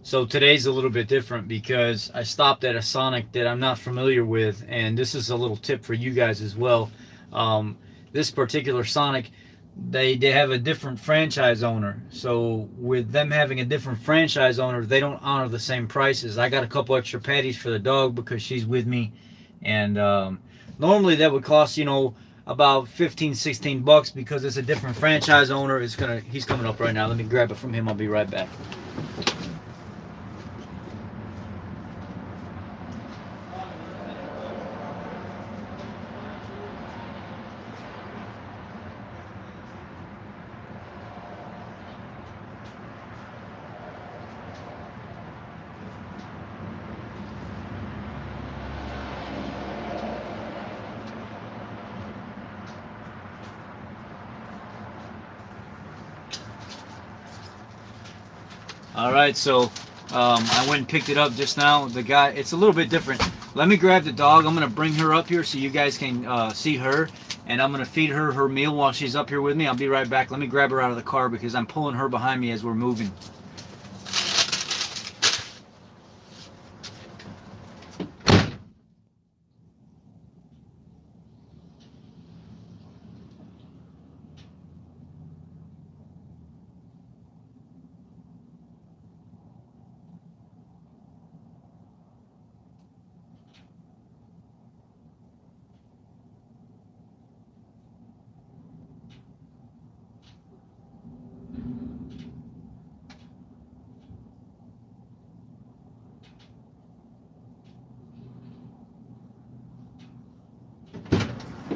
So today's a little bit different because I stopped at a Sonic that I'm not familiar with, and this is a little tip for you guys as well. Um, this particular Sonic, they have a different franchise owner. So with them having a different franchise owner, they don't honor the same prices. I got a couple extra patties for the dog because she's with me, and normally that would cost about 15, 16 bucks because it's a different franchise owner. He's coming up right now. Let me grab it from him. I'll be right back. All right, so I went and picked it up just now. The guy, it's a little bit different. Let me grab the dog. I'm gonna bring her up here so you guys can see her, and I'm gonna feed her her meal while she's up here with me. I'll be right back. Let me grab her out of the car because I'm pulling her behind me as we're moving.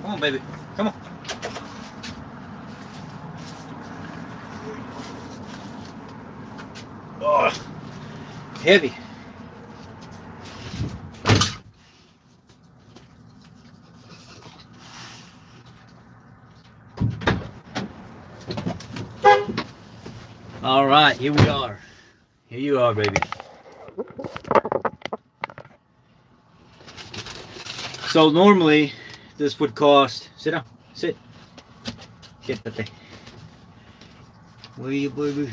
Come on, baby. Come on. Oh, heavy. All right, here we are. Here you are, baby. So normally this would cost. Sit down. Sit. Get that thing. Will you, baby?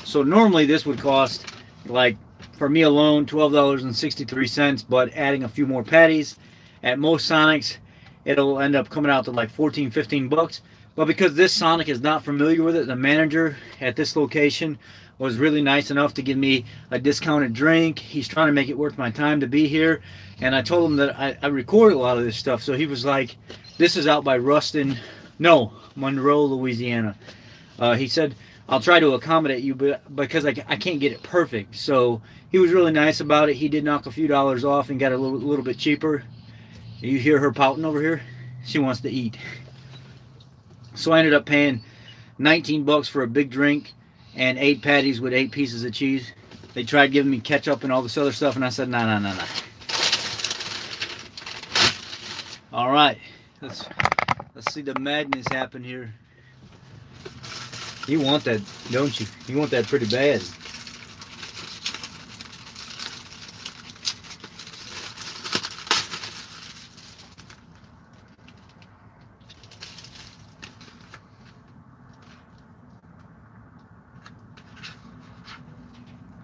So normally this would cost, like, for me alone, $12.63, but adding a few more patties at most Sonics, it'll end up coming out to like 14, 15 bucks. But because this Sonic is not familiar with it, the manager at this location was really nice enough to give me a discounted drink. He's trying to make it worth my time to be here. And I told him that I record a lot of this stuff. So he was like, this is out by Ruston, no, Monroe, Louisiana. He said, I'll try to accommodate you, but because I can't get it perfect. So he was really nice about it. He did knock a few dollars off and got it a little bit cheaper. You hear her pouting over here? She wants to eat. So I ended up paying 19 bucks for a big drink and 8 patties with 8 pieces of cheese. They tried giving me ketchup and all this other stuff, and I said, nah, nah, nah, nah. All right, let's see the madness happen here. You want that, don't you? You want that pretty bad.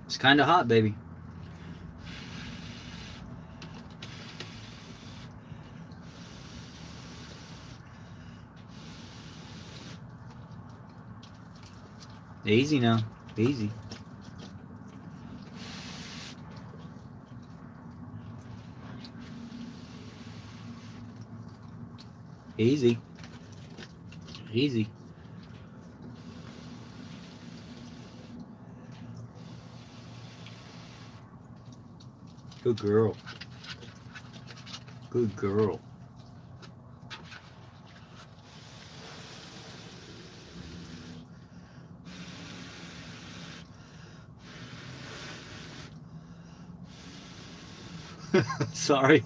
It's kind of hot, baby. Easy now. Easy. Easy. Easy. Good girl. Good girl. Sorry.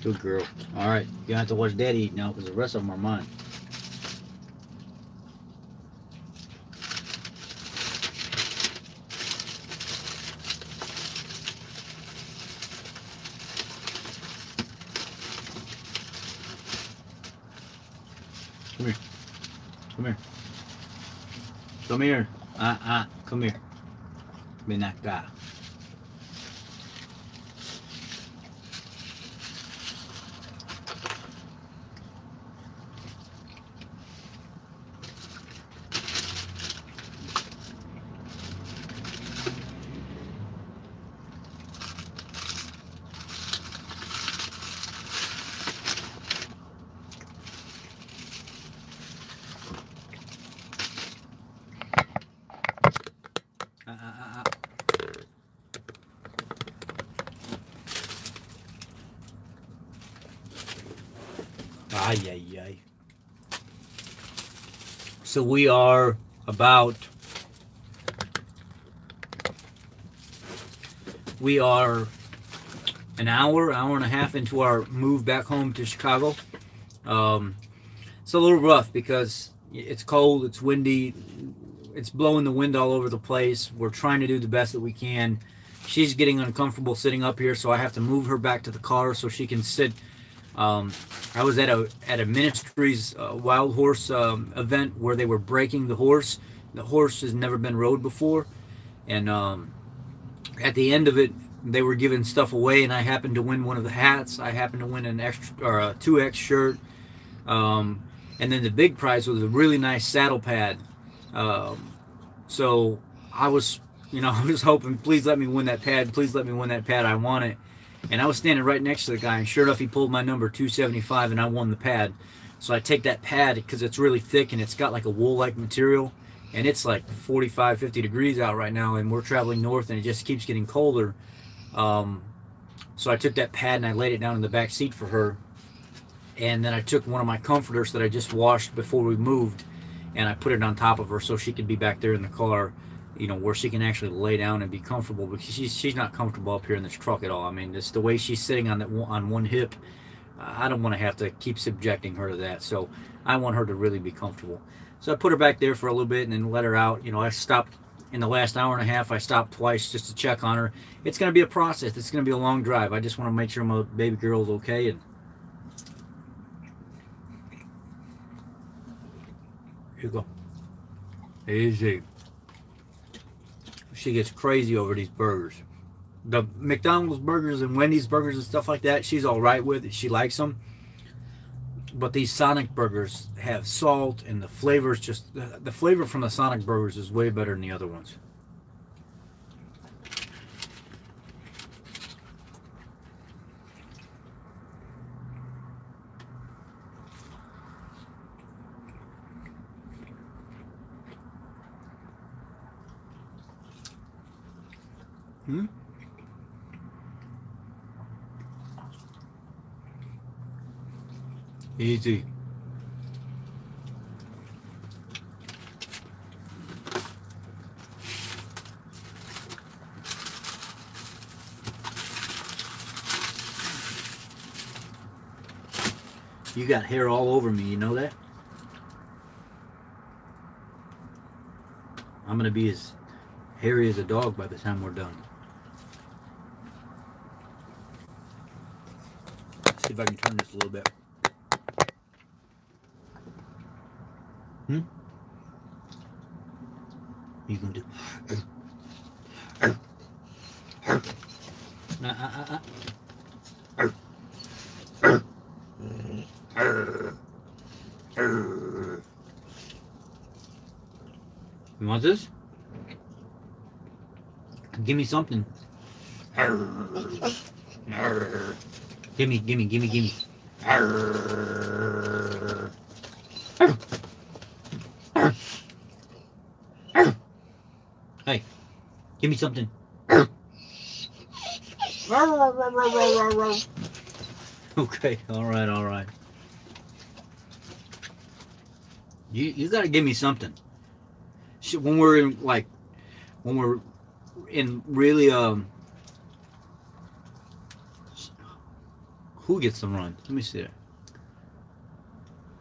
Good girl. All right, you have to watch Daddy eat now because the rest of them are mine. Come here. Come here. Come here. Come here. Ven acá. Ay, ay, ay. So we are about, an hour and a half into our move back home to Chicago. It's a little rough because it's cold, it's windy, it's blowing the wind all over the place. We're trying to do the best that we can. She's getting uncomfortable sitting up here, so I have to move her back to the car so she can sit. I was at a Ministries wild horse event where they were breaking the horse. The horse has never been rode before, and at the end of it, they were giving stuff away, and I happened to win one of the hats. I happened to win an extra or a 2X shirt, and then the big prize was a really nice saddle pad. So I was, I was hoping, please let me win that pad. Please let me win that pad. I want it. And I was standing right next to the guy, and sure enough, he pulled my number 275, and I won the pad. So I take that pad because it's really thick, and it's got like a wool-like material, and it's like 45, 50 degrees out right now, and we're traveling north, and it just keeps getting colder. So I took that pad, and I laid it down in the back seat for her, and then I took one of my comforters that I just washed before we moved, and I put it on top of her so she could be back there in the car, where she can actually lay down and be comfortable, because she's not comfortable up here in this truck at all. I mean, it's the way she's sitting on one hip. I don't want to have to keep subjecting her to that, so I want her to really be comfortable. So I put her back there for a little bit and then let her out. I stopped in the last hour and a half. I stopped twice just to check on her. It's going to be a process. It's going to be a long drive. I just want to make sure my baby girl's okay. And here you go. Easy. She gets crazy over these burgers. The McDonald's burgers and Wendy's burgers and stuff like that, she's all right with it. She likes them. But these Sonic burgers have salt, and the flavor's just, the flavor from the Sonic burgers is way better than the other ones. Easy. You got hair all over me, you know that? I'm gonna be as hairy as a dog by the time we're done. See if I can turn this a little bit. You gonna do? You want this? Give me something. Gimme. Hey, give me something. Okay, all right. You gotta give me something. When we're in really who gets the run? Let me see it.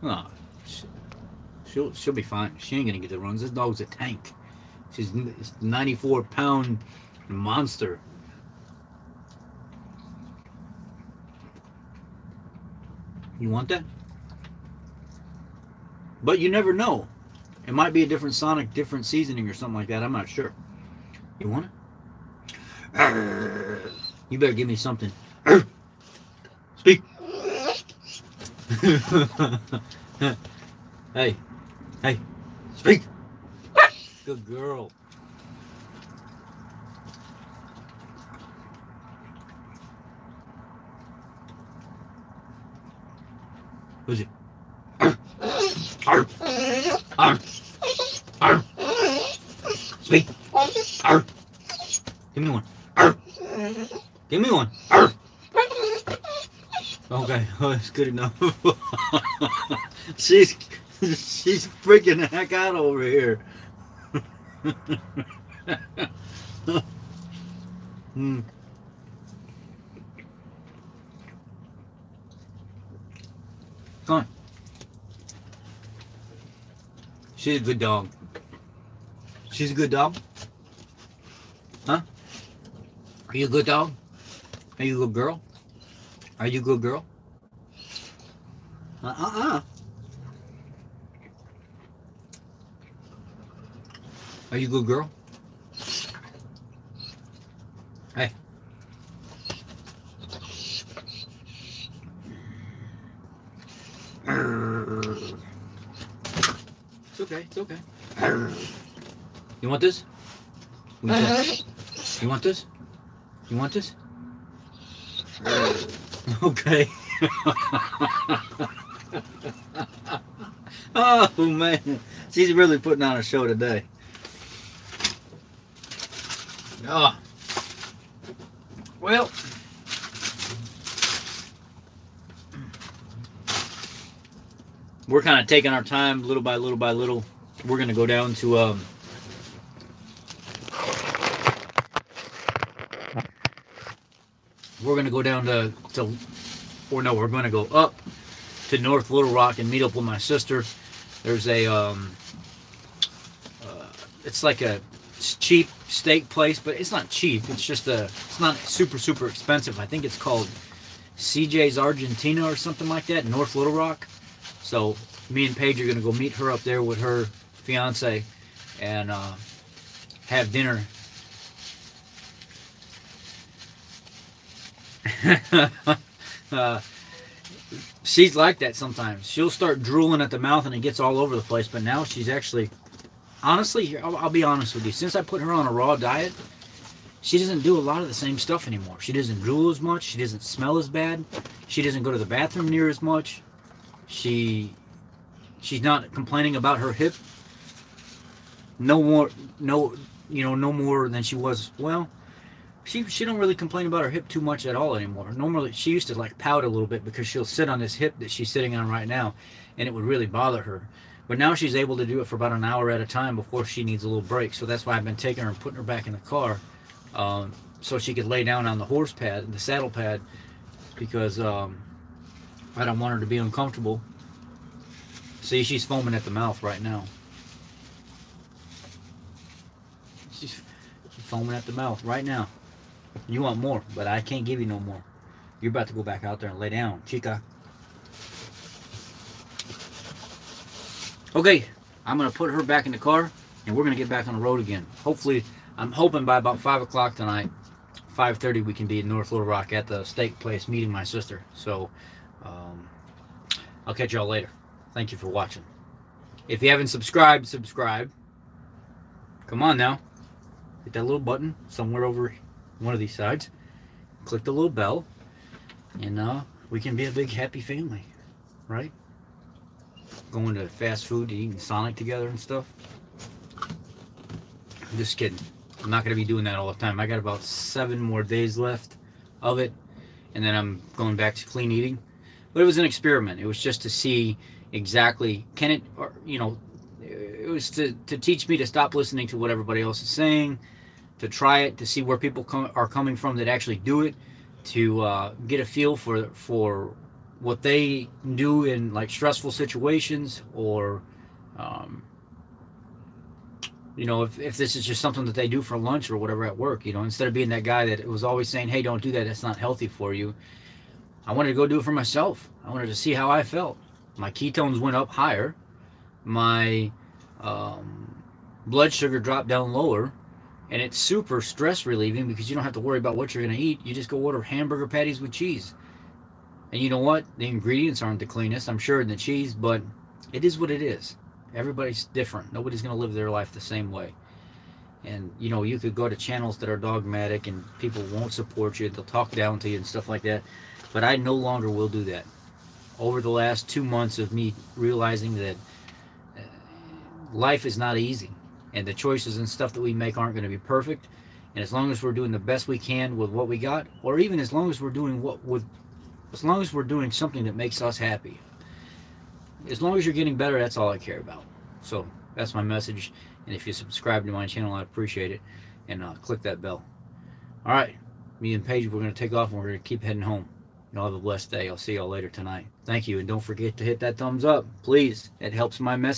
Oh, she'll be fine. She ain't gonna get the runs. This dog's a tank. She's a 94-pound monster. You want that? But you never know. It might be a different Sonic, different seasoning or something like that. I'm not sure. You want it? You better give me something. Speak. Hey. Hey. Speak. Good girl. Who's it? Speak. Give me one. Give me one. Okay, oh, that's good enough. she's freaking the heck out over here. Hmm. Come on. She's a good dog. She's a good dog? Huh? Are you a good dog? Are you a good girl? Are you a good girl? Are you a good girl? Hey. It's okay, it's okay. You want this? You want this? You want this? Okay. Oh man, she's really putting on a show today. Oh. Well, we're kind of taking our time little by little by little. We're going to go down to we're going to go down or no, we're going to go up to North Little Rock and meet up with my sister. There's a it's like a cheap steak place, but it's not cheap. It's just it's not super expensive. I think it's called CJ's Argentina or something like that, North Little Rock. So me and Paige are going to go meet her up there with her fiance and have dinner. She's like that sometimes. She'll start drooling at the mouth and it gets all over the place, but now she's actually, honestly, I'll be honest with you, since I put her on a raw diet, she doesn't do a lot of the same stuff anymore. She doesn't drool as much. She doesn't smell as bad. She doesn't go to the bathroom near as much. She's not complaining about her hip. No more than she was. Well, she don't really complain about her hip too much at all anymore. Normally, she used to like pout a little bit because she'll sit on this hip that she's sitting on right now, and it would really bother her. But now she's able to do it for about an hour at a time before she needs a little break. So that's why I've been taking her and putting her back in the car, so she could lay down on the horse pad, the saddle pad, because I don't want her to be uncomfortable. See, she's foaming at the mouth right now. She's foaming at the mouth right now. You want more, but I can't give you no more. You're about to go back out there and lay down, chica. Okay, I'm going to put her back in the car, and we're going to get back on the road again. Hopefully, I'm hoping by about 5 o'clock tonight, 5:30, we can be in North Little Rock at the steak place meeting my sister. So, I'll catch y'all later. Thank you for watching. If you haven't subscribed, subscribe. Come on now. Hit that little button somewhere over one of these sides. Click the little bell. And we can be a big happy family. Right? Going to fast food, eating Sonic together and stuff. I'm just kidding. I'm not going to be doing that all the time. I got about 7 more days left of it. And then I'm going back to clean eating. But it was an experiment. It was just to see exactly, can it, or, you know, it was to teach me to stop listening to what everybody else is saying, to try it, to see where people are coming from that actually do it, to get a feel for what they do in like stressful situations, or you know, if this is just something that they do for lunch or whatever at work, you know, instead of being that guy that was always saying, hey, don't do that, that's not healthy for you. I wanted to go do it for myself. I wanted to see how I felt. My ketones went up higher. my blood sugar dropped down lower, and it's super stress relieving because you don't have to worry about what you're going to eat. You just go order hamburger patties with cheese. And you know what? The ingredients aren't the cleanest, I'm sure, in the cheese, but it is what it is. Everybody's different. Nobody's going to live their life the same way. And, you know, you could go to channels that are dogmatic and people won't support you. They'll talk down to you and stuff like that. But I no longer will do that. Over the last 2 months of me realizing that life is not easy. And the choices and stuff that we make aren't going to be perfect. And as long as we're doing the best we can with what we got, or even as long as we're doing as long as we're doing something that makes us happy, as long as you're getting better, that's all I care about. So that's my message. And if you subscribe to my channel, I'd appreciate it. And click that bell. All right, me and Paige, we're going to take off and we're going to keep heading home. Y'all have a blessed day. I'll see y'all later tonight. Thank you. And don't forget to hit that thumbs up, please. It helps my message.